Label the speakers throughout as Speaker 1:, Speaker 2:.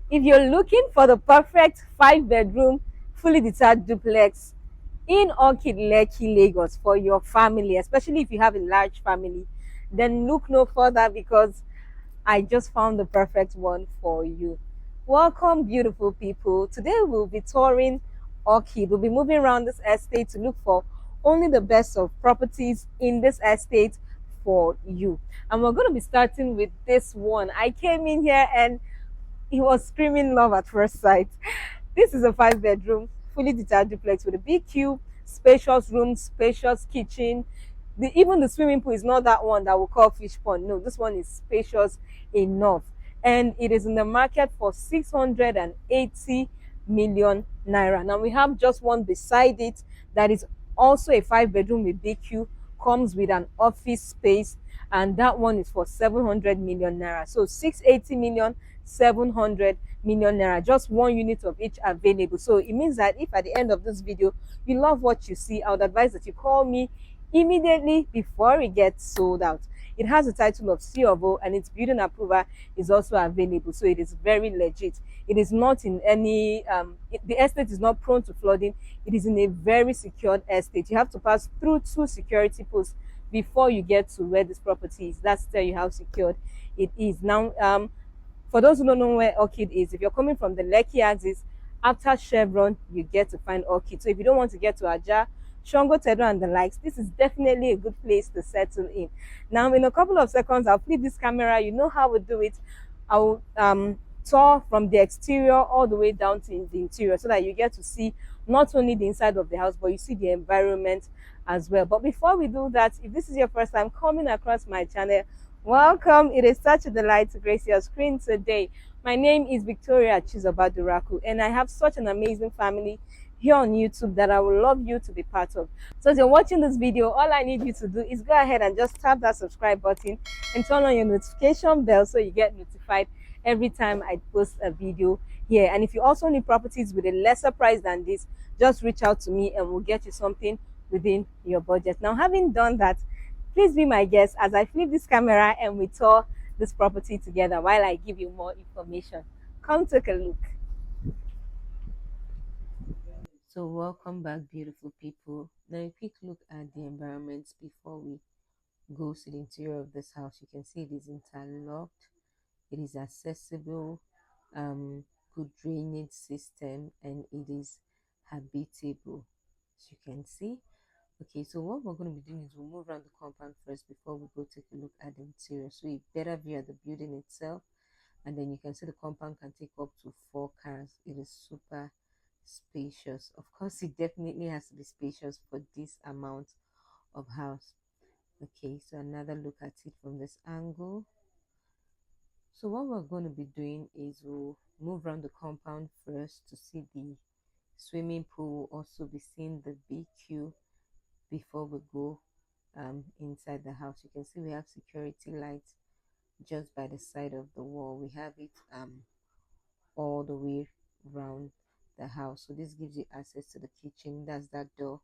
Speaker 1: If you're looking for the perfect 5-bedroom, fully detached duplex in Orchid Lekki, Lagos for your family, especially if you have a large family, then look no further because I just found the perfect one for you. Welcome, beautiful people. Today we'll be touring Orchid. We'll be moving around this estate to look for only the best of properties in this estate for you. And we're going to be starting with this one. I came in here and he was screaming love at first sight. This is a 5-bedroom, fully detached duplex with a big cube, spacious rooms, spacious kitchen. Even the swimming pool is not that one that we call fish pond. No, this one is spacious enough. And it is in the market for 680 million naira. Now we have just one beside it that is also a 5-bedroom with big cube, comes with an office space, and that one is for 700 million naira. So 680 million, 700 million naira, just one unit of each available. So it means that if at the end of this video you love what you see, I would advise that you call me immediately before it gets sold out. It has the title of C of O and its building approval is also available, so it is very legit. It is not in any the estate is not prone to flooding. It is in a very secured estate. You have to pass through 2 security posts before you get to where this property is. That's to tell you how secured it is. Now, for those who don't know where Orchid is, if you're coming from the Lekki axis, after Chevron, you get to find Orchid. So if you don't want to get to Ajah, Sangotedo and the likes, this is definitely a good place to settle in. Now, in a couple of seconds, I'll flip this camera. You know how we do it. I'll tour from the exterior all the way down to the interior so that you get to see not only the inside of the house, but you see the environment as well. But before we do that, if this is your first time coming across my channel, welcome. It is such a delight to grace your screen today. My name is Victoria Chizobaduraku, and I have such an amazing family here on YouTube that I would love you to be part of. So as you're watching this video, all I need you to do is go ahead and just tap that subscribe button and turn on your notification bell so you get notified every time I post a video here. And if you also need properties with a lesser price than this, just reach out to me and we'll get you something within your budget. Now, having done that, please be my guest as I flip this camera and we tour this property together while I give you more information. Come take a look. So welcome back, beautiful people. Now a quick look at the environment before we go to the interior of this house. You can see it is interlocked, it is accessible, good drainage system, and it is habitable, as you can see. Okay, so what we're going to be doing is we'll move around the compound first before we go take a look at the interior. So a better view at the building itself, and then you can see the compound can take up to 4 cars. It is super spacious. Of course, it definitely has to be spacious for this amount of house. Okay, so another look at it from this angle. So what we're going to be doing is we'll move around the compound first to see the swimming pool. We'll also be seeing the BQ before we go inside the house. You can see we have security lights just by the side of the wall. We have it all the way around the house. So this gives you access to the kitchen. That's that door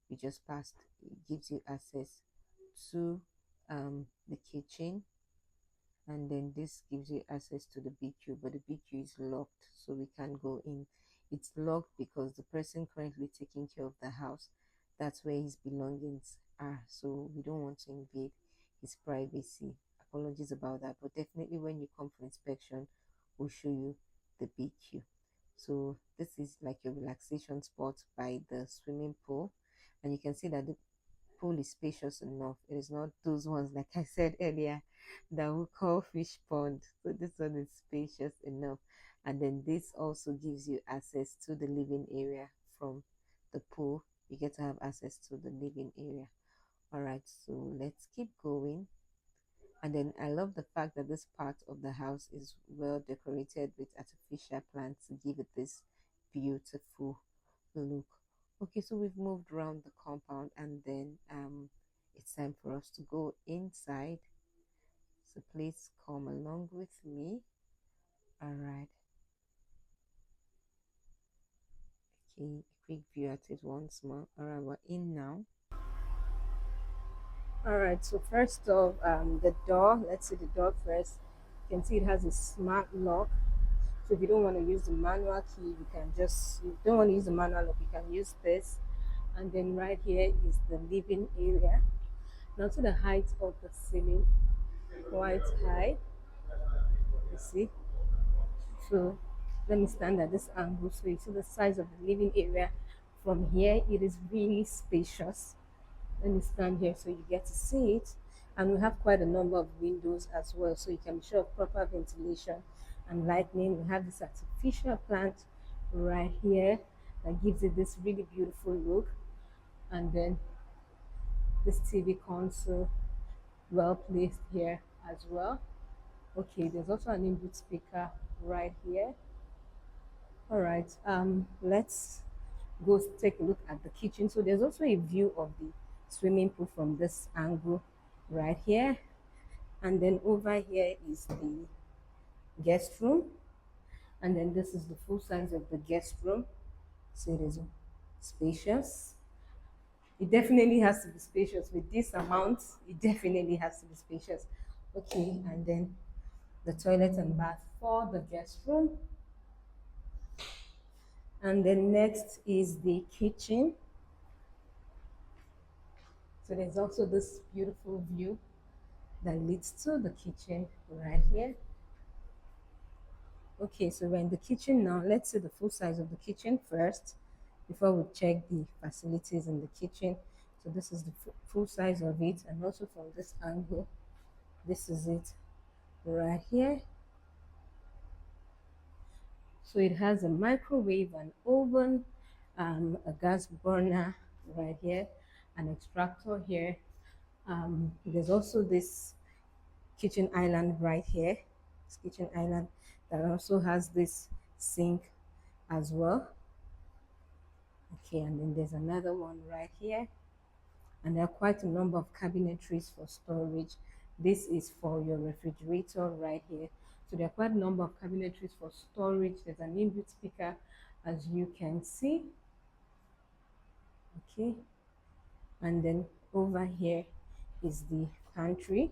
Speaker 1: we just passed. It gives you access to the kitchen, and then this gives you access to the BQ, but the BQ is locked, so we can't go in. It's locked because the person currently taking care of the house, that's where his belongings are, so we don't want to invade his privacy. Apologies about that, but definitely when you come for inspection, we'll show you the BQ. So this is like a relaxation spot by the swimming pool, and you can see that the pool is spacious enough. It is not those ones, like I said earlier, that we call fish pond. So this one is spacious enough, and then this also gives you access to the living area from the pool. You get to have access to the living area. All right, so let's keep going. And then I love the fact that this part of the house is well decorated with artificial plants to give it this beautiful look. Okay, so we've moved around the compound, and then it's time for us to go inside. So please come along with me. All right. Okay, quick view at it once more. All right, we're in now. All right, so first off, the door. Let's see the door first. You can see it has a smart lock. So if you don't want to use the manual key, you can just, you don't want to use the manual lock, you can use this. And then right here is the living area. Now to the height of the ceiling, quite high, you see. So let me stand at this angle so you see the size of the living area. From here, it is really spacious. Let me stand here so you get to see it. And we have quite a number of windows as well, so you can be sure of proper ventilation and lighting. We have this artificial plant right here that gives it this really beautiful look. And then this TV console, well placed here as well. Okay, there's also an input speaker right here. All right, let's go take a look at the kitchen. So there's also a view of the swimming pool from this angle right here. And then over here is the guest room. And then this is the full size of the guest room. So it is spacious. It definitely has to be spacious with this amount. It definitely has to be spacious. Okay, and then the toilet and bath for the guest room. And then next is the kitchen. So there's also this beautiful view that leads to the kitchen right here. Okay, so we're in the kitchen now. Let's see the full size of the kitchen first before we check the facilities in the kitchen. So this is the full size of it, and also from this angle, this is it right here. So it has a microwave, an oven, a gas burner right here, an extractor here. There's also this kitchen island right here. This kitchen island that also has this sink as well. Okay, and then there's another one right here. And there are quite a number of cabinetries for storage. This is for your refrigerator right here. So there are quite a number of cabinetries for storage. There's an inbuilt speaker, as you can see. Okay, and then over here is the pantry.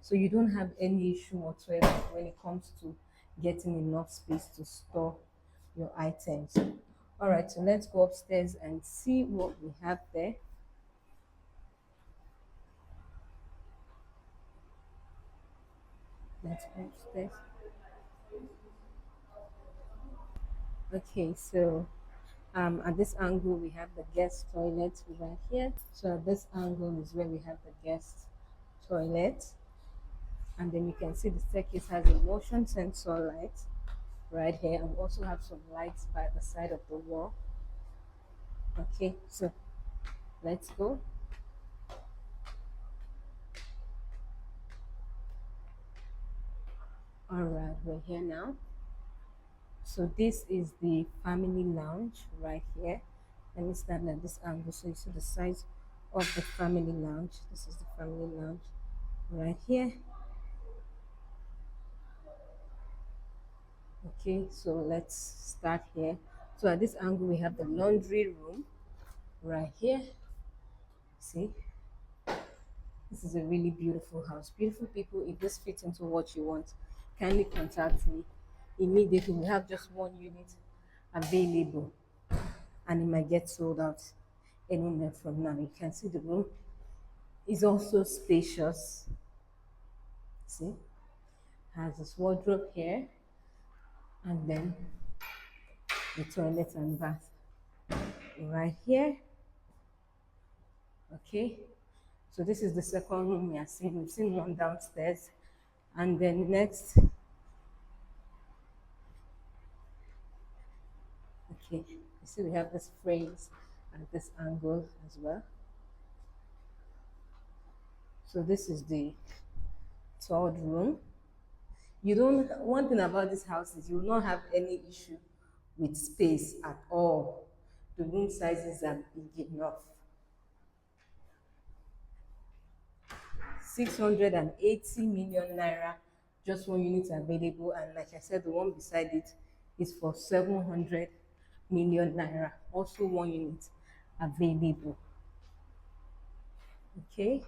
Speaker 1: So you don't have any issue whatsoever when it comes to getting enough space to store your items. All right, so let's go upstairs and see what we have there. Let's go upstairs. Okay, so at this angle we have the guest toilet right here. So at this angle is where we have the guest toilet, and then you can see the staircase has a motion sensor light right here, and also have some lights by the side of the wall. Okay, so let's go. All right, we're here now. So this is the family lounge right here. Let me stand at this angle so you see the size of the family lounge. This is the family lounge right here. Okay, so let's start here. So at this angle we have the laundry room right here. See, this is a really beautiful house. Beautiful people, if this fits into what you want, kindly contact me immediately. We have just one unit available, and it might get sold out any moment from now. You can see the room is also spacious. See, has this wardrobe here, and then the toilet and bath right here. Okay, so this is the second room we are seeing. We've seen one downstairs, and then next, okay, you see we have this phrase at this angle as well. So this is the third room. You don't, one thing about this house is you will not have any issue with space at all. The room sizes are big enough. 680 million naira, just one unit available, and like I said, the one beside it is for 700 million naira, also one unit available. Okay,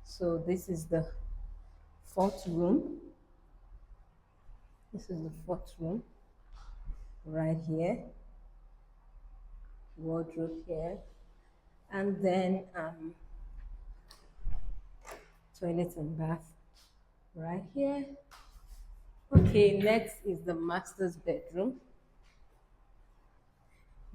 Speaker 1: so this is the fourth room. This is the fourth room right here, wardrobe here, and then toilet and bath right here. Okay, next is the master's bedroom.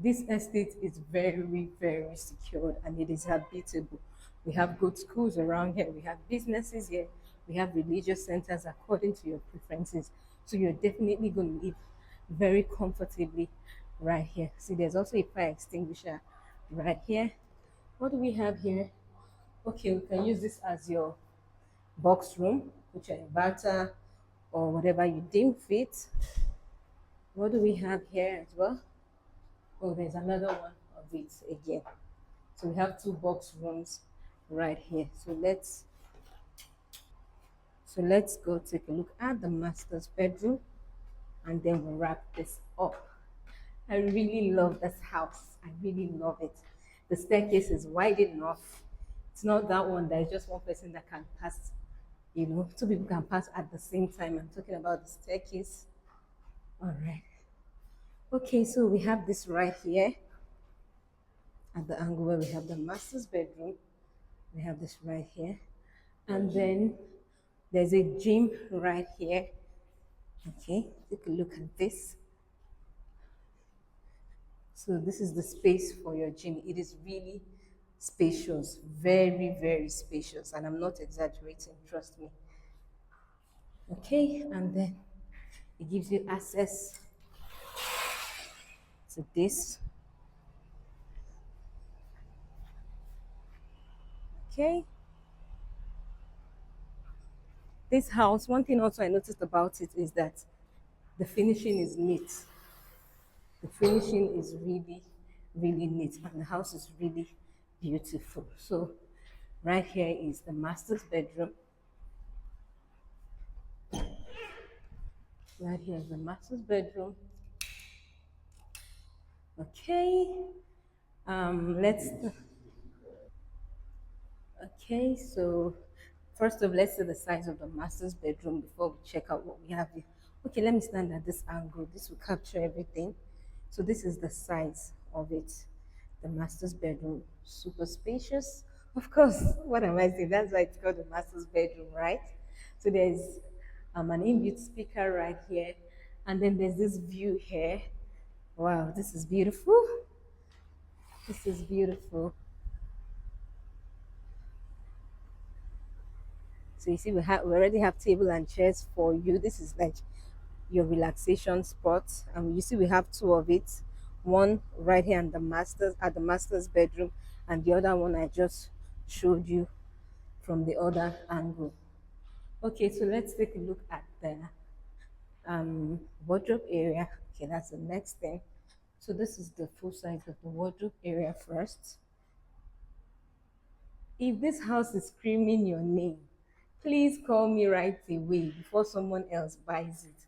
Speaker 1: This estate is very, very secured and it is habitable. We have good schools around here, we have businesses here, we have religious centers according to your preferences. So you're definitely going to live very comfortably right here. See, there's also a fire extinguisher right here. What do we have here? Okay, we can use this as your box room, put your inverter or whatever you deem fit. What do we have here as well? Oh, there's another one of it again. So we have two box rooms right here. So let's go take a look at the master's bedroom and then we'll wrap this up. I really love this house. I really love it. The staircase is wide enough. It's not that one that is just one person that can pass, two people can pass at the same time. I'm talking about the staircase. All right. Okay, so we have this right here at the angle where we have the master's bedroom. We have this right here. And then there's a gym right here. Okay, take a look at this. So this is the space for your gym. It is really spacious, very, very spacious. And I'm not exaggerating, trust me. Okay, and then it gives you access to this. Okay. This house, one thing also I noticed about it is that the finishing is neat. The finishing is really, really neat, and the house is really beautiful. So, right here is the master's bedroom. Right here is the master's bedroom. Okay. Let's. Okay, so first of let's see the size of the master's bedroom before we check out what we have here. Okay, let me stand at this angle. This will capture everything. So this is the size of it. The master's bedroom, super spacious. Of course, what am I saying? That's why it's called the master's bedroom, right? So there's an inbuilt speaker right here, and then there's this view here. Wow, this is beautiful. This is beautiful. So you see, we already have table and chairs for you. This is like your relaxation spot, and you see we have two of it. One right here at the master's bedroom, and the other one I just showed you from the other angle. Okay, so let's take a look at the wardrobe area. Okay, that's the next thing. So this is the full size of the wardrobe area first. If this house is screaming your name, please call me right away before someone else buys it.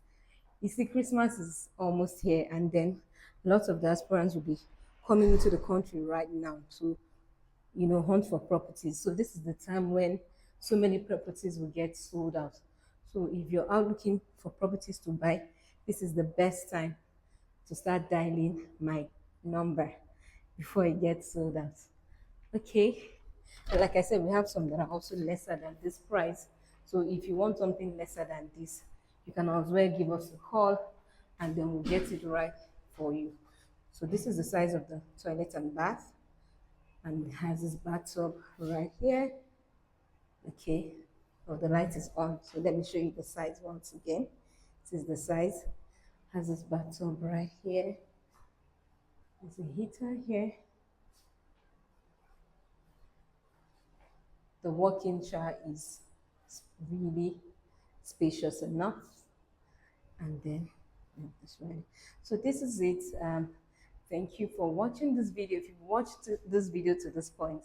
Speaker 1: You see, Christmas is almost here, and then lots of diasporans will be coming into the country right now to, hunt for properties. So this is the time when so many properties will get sold out. So if you're out looking for properties to buy, this is the best time to start dialing my number before it gets sold out. Okay. And like I said, we have some that are also lesser than this price. So if you want something lesser than this, you can as well give us a call and then we'll get it right for you. So this is the size of the toilet and bath, and it has this bathtub right here. Okay. Oh, the light is on. So let me show you the size once again. This is the size. Has this bathtub right here. There's a heater here. The walk-in shower is really spacious enough, and then this one. So this is it. Thank you for watching this video. If you've watched this video to this point,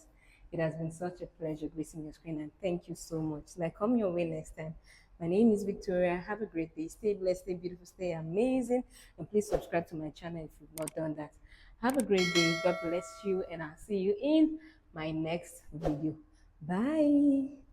Speaker 1: it has been such a pleasure gracing your screen, and thank you so much. Like, come your way next time. My name is Victoria. Have a great day. Stay blessed, stay beautiful, stay amazing, and please subscribe to my channel if you've not done that. Have a great day. God bless you, and I'll see you in my next video. Bye.